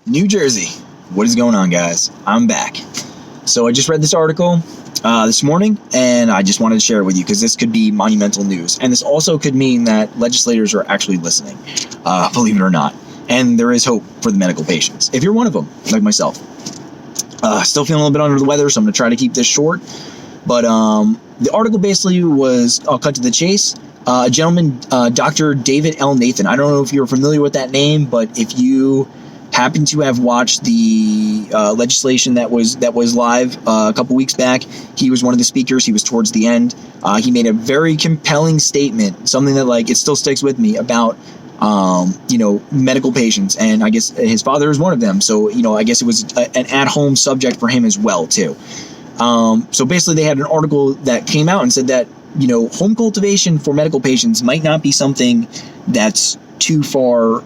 New Jersey. What is going on, guys? I'm back. So I just read this article this morning, and I just wanted to share it with you because this could be monumental news. And this also could mean that legislators are actually listening, believe it or not. And there is hope for the medical patients, if you're one of them, like myself. Still feeling a little bit under the weather, so I'm going to try to keep this short. But the article basically was, I'll cut to the chase. A gentleman, Dr. David L. Nathan. I don't know if you're familiar with that name, but if you happen to have watched the legislation that was live a couple weeks back, he was one of the speakers. He was towards the end. He made a very compelling statement, something that it still sticks with me about medical patients, and I guess his father is one of them. So I guess it was an at-home subject for him as well too. So basically, they had an article that came out and said that home cultivation for medical patients might not be something that's too far,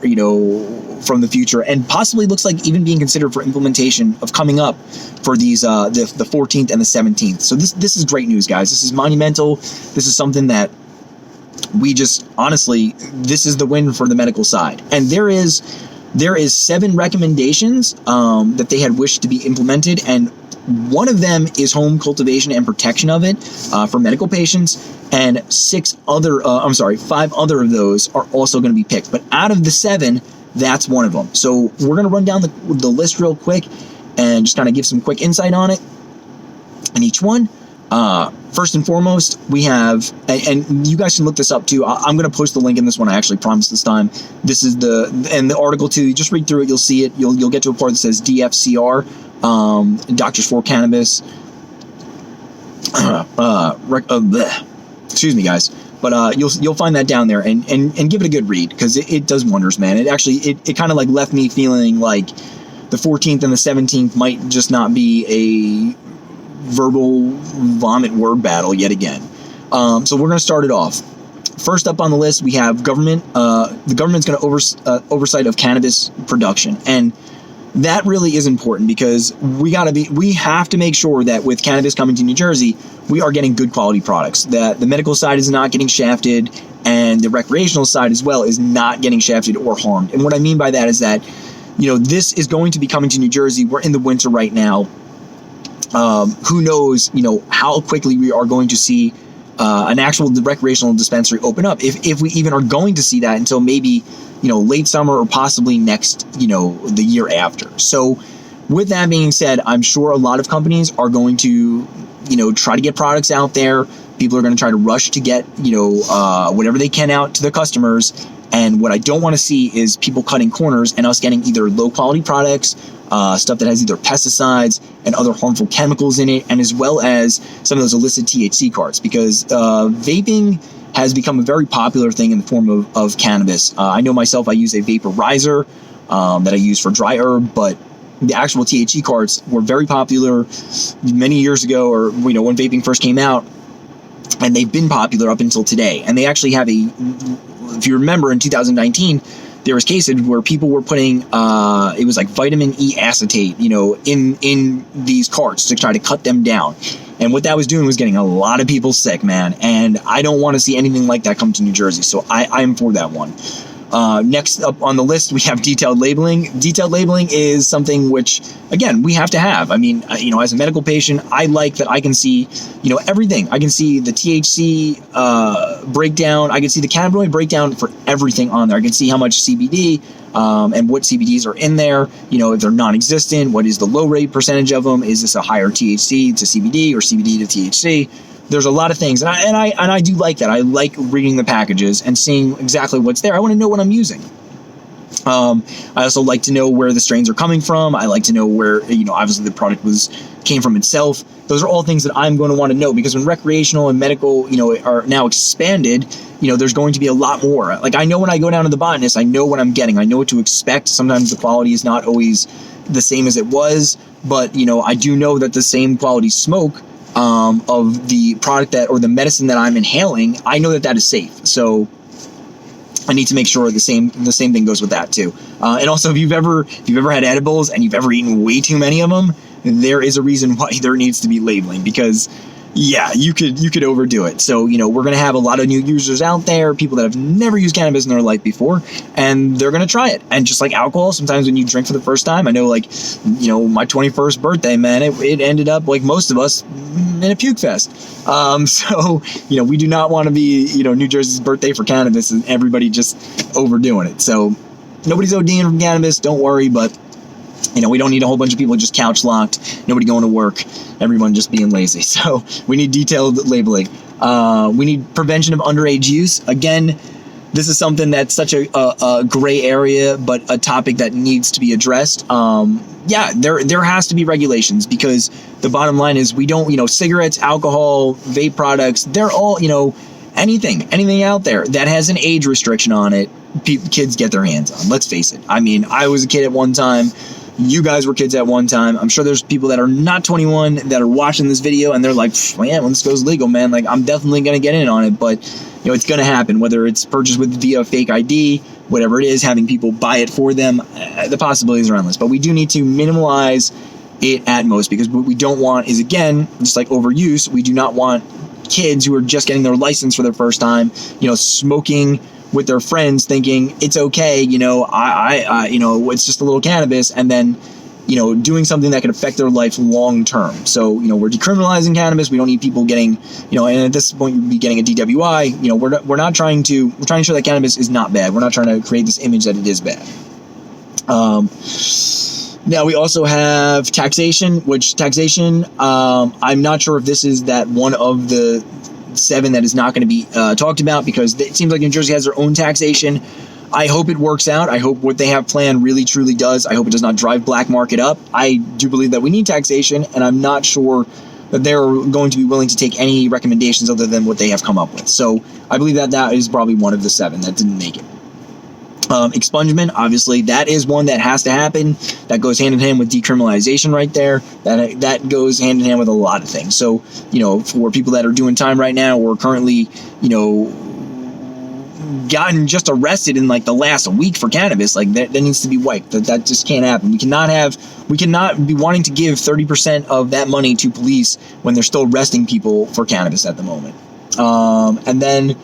from the future, and possibly looks like even being considered for implementation of coming up for these the 14th and the 17th. So this is great news, guys. This is monumental. This is something that we just honestly, this is the win for the medical side. And there is 7 recommendations that they had wished to be implemented, and one of them is home cultivation and protection of it for medical patients, and 5 other of those are also going to be picked. But out of the 7, that's one of them. So we're going to run down the list real quick and just kind of give some quick insight on it. And each one, first and foremost, we have, and you guys can look this up too. I'm going to post the link in this one. I actually promised this time. This is the article too. Just read through it. You'll see it. You'll get to a part that says DFCR. Doctors for Cannabis. Excuse me, guys. But you'll find that down there and give it a good read, because it does wonders, man. It actually it kind of left me feeling like the 14th and the 17th might just not be a verbal vomit word battle yet again. So we're going to start it off. First up on the list, we have government. The government's going to oversight of cannabis production, and that really is important, because we have to make sure that with cannabis coming to New Jersey, we are getting good quality products, that the medical side is not getting shafted, and the recreational side as well is not getting shafted or harmed. And what I mean by that is that, this is going to be coming to New Jersey. We're in the winter right now. Who knows, how quickly we are going to see an actual recreational dispensary open up, if we even are going to see that until maybe late summer or possibly next, the year after. So with that being said, I'm sure a lot of companies are going to, try to get products out there. People are going to try to rush to get, whatever they can out to their customers. And what I don't want to see is people cutting corners and us getting either low quality products, stuff that has either pesticides and other harmful chemicals in it, and as well as some of those illicit THC cards, because vaping has become a very popular thing in the form of cannabis. I know myself, I use a vaporizer that I use for dry herb, but the actual THC cards were very popular many years ago, or when vaping first came out, and they've been popular up until today. And they actually have if you remember, in 2019, there was cases where people were putting it was like vitamin E acetate, in these carts to try to cut them down. And what that was doing was getting a lot of people sick, man. And I don't want to see anything like that come to New Jersey. So I am for that one. Next up on the list, we have detailed labeling. Detailed labeling is something which, again, we have to have. I mean, as a medical patient, I like that I can see, everything. I can see the THC breakdown. I can see the cannabinoid breakdown for everything on there. I can see how much CBD and what CBDs are in there. If they're non-existent, what is the low rate percentage of them? Is this a higher THC to CBD or CBD to THC? There's a lot of things, and I do like that. I like reading the packages and seeing exactly what's there. I want to know what I'm using. I also like to know where the strains are coming from. I like to know where, obviously the product came from itself. Those are all things that I'm going to want to know, because when recreational and medical, are now expanded, there's going to be a lot more. Like, I know when I go down to the botanist, I know what I'm getting. I know what to expect. Sometimes the quality is not always the same as it was, but, I do know that the same quality smoke of the product or the medicine that I'm inhaling, I know that is safe. So I need to make sure the same thing goes with that too. And also, if you've ever had edibles and you've ever eaten way too many of them, there is a reason why there needs to be labeling, because yeah, you could overdo it. So, we're going to have a lot of new users out there, people that have never used cannabis in their life before, and they're going to try it. And just like alcohol, sometimes when you drink for the first time, I know, like, my 21st birthday, man, it ended up, like most of us, in a puke fest. So, we do not want to be, New Jersey's birthday for cannabis and everybody just overdoing it. So nobody's ODing from cannabis, don't worry, but we don't need a whole bunch of people just couch locked, nobody going to work, everyone just being lazy. So we need detailed labeling. We need prevention of underage use. Again, this is something that's such a gray area, but a topic that needs to be addressed. There has to be regulations, because the bottom line is we don't, cigarettes, alcohol, vape products, they're all, anything out there that has an age restriction on it, kids get their hands on. Let's face it. I mean, I was a kid at one time. You guys were kids at one time. I'm sure there's people that are not 21 that are watching this video and they're like, man, when this goes legal, man, like, I'm definitely going to get in on it. But, it's going to happen, whether it's purchased via fake ID, whatever it is, having people buy it for them. The possibilities are endless. But we do need to minimize it at most, because what we don't want is, again, just like overuse, we do not want kids who are just getting their license for the first time, smoking with their friends, thinking it's okay, it's just a little cannabis, and then, doing something that could affect their life long term. So, we're decriminalizing cannabis. We don't need people getting, and at this point you'd be getting a DWI. We're trying to show that cannabis is not bad. We're not trying to create this image that it is bad. Now we also have taxation, I'm not sure if this is that one of the 7 that is not going to be talked about, because it seems like New Jersey has their own taxation. I hope it works out. I hope what they have planned really truly does. I hope it does not drive black market up. I do believe that we need taxation, and I'm not sure that they're going to be willing to take any recommendations other than what they have come up with. So I believe that is probably one of the 7 that didn't make it. Expungement, obviously, that is one that has to happen. That goes hand in hand with decriminalization right there. That goes hand in hand with a lot of things. So, for people that are doing time right now, or currently, gotten just arrested in like the last week for cannabis, like that needs to be wiped. That just can't happen. We cannot be wanting to give 30% of that money to police when they're still arresting people for cannabis at the moment. And then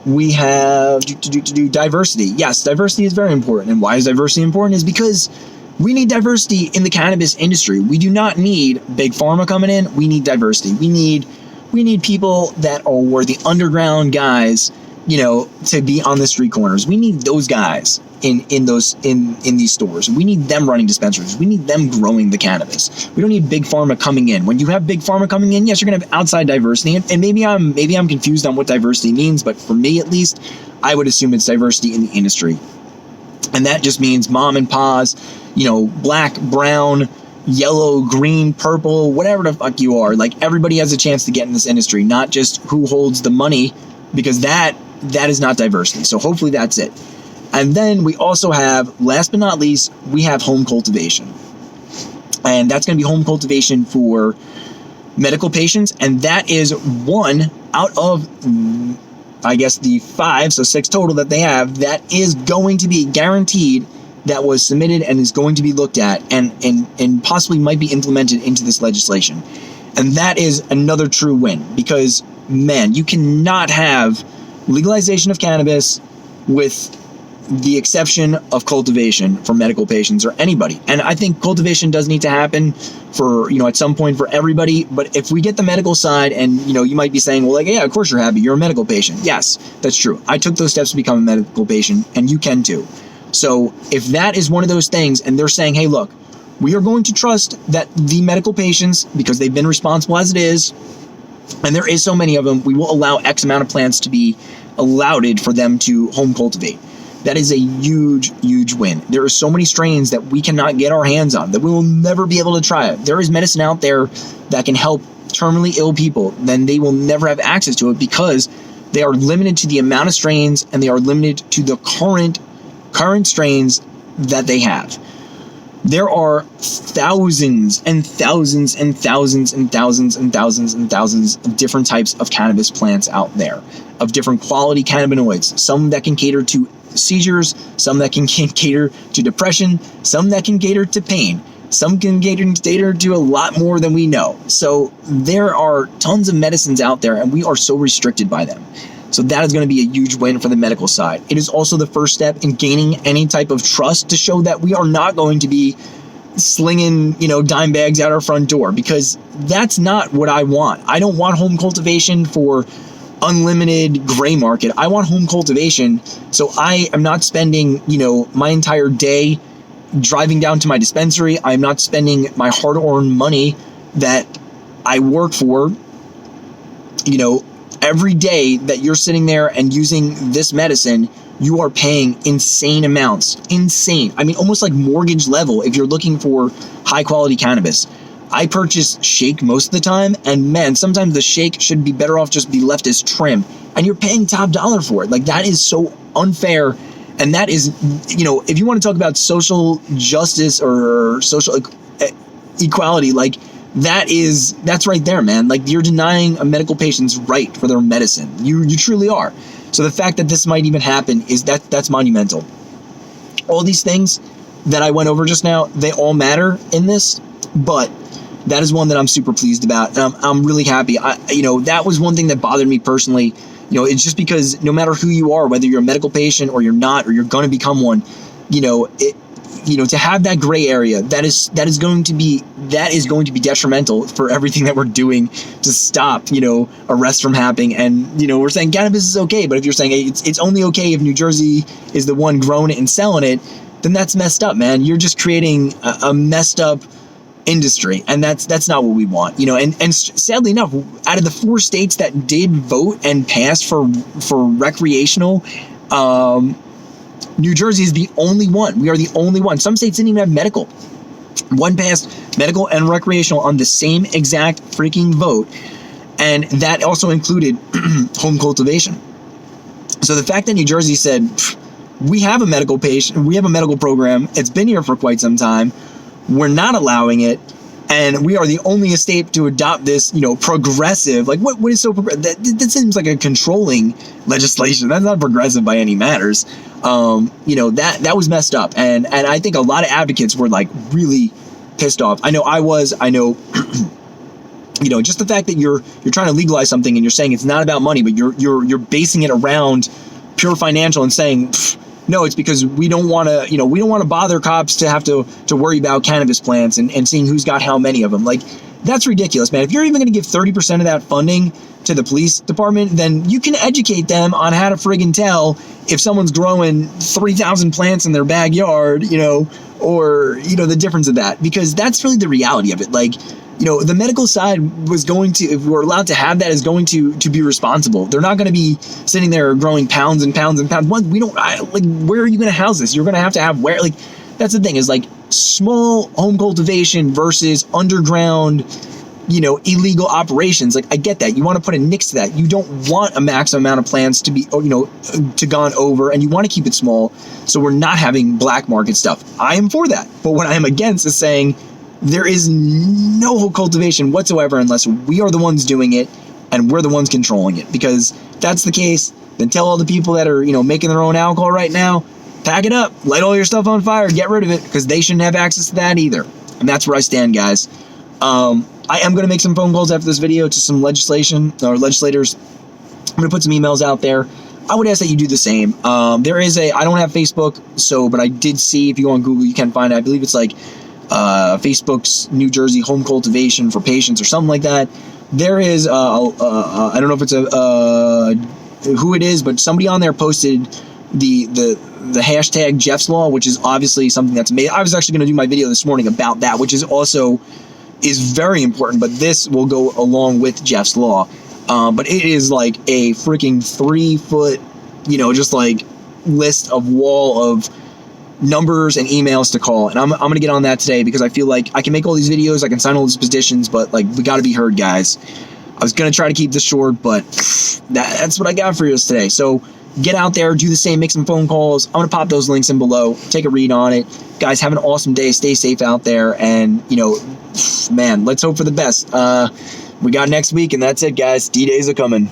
we have diversity. Yes, diversity is very important. And why is diversity important? Is because we need diversity in the cannabis industry. We do not need big pharma coming in. We need diversity. We need people that are the underground guys, to be on the street corners. We need those guys in these stores. We need them running dispensaries. We need them growing the cannabis. We don't need big pharma coming in. When you have big pharma coming in, yes, you're going to have outside diversity. And maybe I'm confused on what diversity means, but for me at least, I would assume it's diversity in the industry. And that just means mom and pa's, black, brown, yellow, green, purple, whatever the fuck you are. Like, everybody has a chance to get in this industry, not just who holds the money, because that is not diversity. So hopefully that's it. And then we also have, last but not least, we have home cultivation. And that's going to be home cultivation for medical patients. And that is one out of, I guess, the 5, so 6 total that they have, that is going to be guaranteed, that was submitted and is going to be looked at and possibly might be implemented into this legislation. And that is another true win, because, man, you cannot have legalization of cannabis with the exception of cultivation for medical patients or anybody. And I think cultivation does need to happen for, at some point for everybody. But if we get the medical side, and, you might be saying, well, like, yeah, of course you're happy. You're a medical patient. Yes, that's true. I took those steps to become a medical patient, and you can too. So if that is one of those things, and they're saying, hey, look, we are going to trust that the medical patients, because they've been responsible as it is, and there is so many of them, we will allow X amount of plants to be allowed for them to home cultivate. That is a huge, huge win. There are so many strains that we cannot get our hands on, that we will never be able to try it. There is medicine out there that can help terminally ill people, then they will never have access to it, because they are limited to the amount of strains, and they are limited to the current strains that they have. There are thousands and thousands and thousands and thousands and thousands and thousands of different types of cannabis plants out there, of different quality cannabinoids, some that can cater to seizures, some that can cater to depression, some that can cater to pain. some can cater to a lot more than we know. So there are tons of medicines out there, and we are so restricted by them. So that is going to be a huge win for the medical side. It is also the first step in gaining any type of trust to show that we are not going to be slinging, dime bags out our front door, because that's not what I want. I don't want home cultivation for unlimited gray market. I want home cultivation so I am not spending, my entire day driving down to my dispensary. I'm not spending my hard-earned money that I work for, every day that you're sitting there and using this medicine. You are paying insane amounts. Insane. I mean, almost like mortgage level if you're looking for high quality cannabis. I purchase shake most of the time, and man, sometimes the shake should be better off just be left as trim, and you're paying top dollar for it. Like, that is so unfair. And that is, if you want to talk about social justice or social equality, like, that's right there, man. Like, you're denying a medical patient's right for their medicine. You truly are. So the fact that this might even happen that's monumental. All these things that I went over just now, they all matter in this, but that is one that I'm super pleased about. And I'm really happy. That was one thing that bothered me personally. It's just because no matter who you are, whether you're a medical patient or you're not, or you're going to become one, to have that gray area, that is going to be detrimental for everything that we're doing to stop, arrests from happening. And, we're saying cannabis is okay, but if you're saying it's only okay if New Jersey is the one growing it and selling it, then that's messed up, man. You're just creating a messed up industry, and that's not what we want. And sadly enough, out of the 4 states that did vote and pass for recreational, New Jersey is the only one. We are the only one. Some states didn't even have medical. One passed medical and recreational on the same exact freaking vote, and that also included home cultivation. So the fact that New Jersey said, we have a medical program, it's been here for quite some time, we're not allowing it, and we are the only state to adopt this, progressive, like what is so progressive? That seems like a controlling legislation. That's not progressive by any matters. That was messed up. And I think a lot of advocates were like really pissed off. I know I was, just the fact that you're trying to legalize something and you're saying it's not about money, but you're basing it around pure financial and saying, no, it's because we don't want to bother cops to have to worry about cannabis plants and seeing who's got how many of them. Like, that's ridiculous, man. If you're even going to give 30% of that funding to the police department, then you can educate them on how to friggin' tell if someone's growing 3,000 plants in their backyard, or the difference of that, because that's really the reality of it. Like, the medical side was going to, if we're allowed to have that, is going to be responsible. They're not going to be sitting there growing pounds and pounds and pounds. Where are you going to house this? You're going to have where, like, that's the thing, is like small home cultivation versus underground, illegal operations. Like, I get that. You want to put a nix to that. You don't want a maximum amount of plants to be, to gone over, and you want to keep it small so we're not having black market stuff. I am for that. But what I am against is saying, there is no whole cultivation whatsoever unless we are the ones doing it and we're the ones controlling it. Because if that's the case, then tell all the people that are, making their own alcohol right now, pack it up, light all your stuff on fire, get rid of it, because they shouldn't have access to that either. And that's where I stand, guys. I am going to make some phone calls after this video to some legislators. I'm going to put some emails out there. I would ask that you do the same. I don't have Facebook, but I did see, if you go on Google, you can find it. I believe it's like Facebook's New Jersey home cultivation for patients or something like that. There is, I don't know if it's who it is, but somebody on there posted the hashtag Jeff's Law, which is obviously something that's made. I was actually going to do my video this morning about that, which is very important, but this will go along with Jeff's Law. But it is like a freaking 3-foot, just like list of wall of numbers and emails to call, and I'm going to get on that today, because I feel like I can make all these videos, I can sign all these petitions, but like, we got to be heard, guys. I was going to try to keep this short, but that's what I got for you today. So get out there, do the same, make some phone calls. I'm going to pop those links in below, take a read on it. Guys, have an awesome day, stay safe out there, and man, let's hope for the best. We got next week, and that's it, guys. D-Days are coming.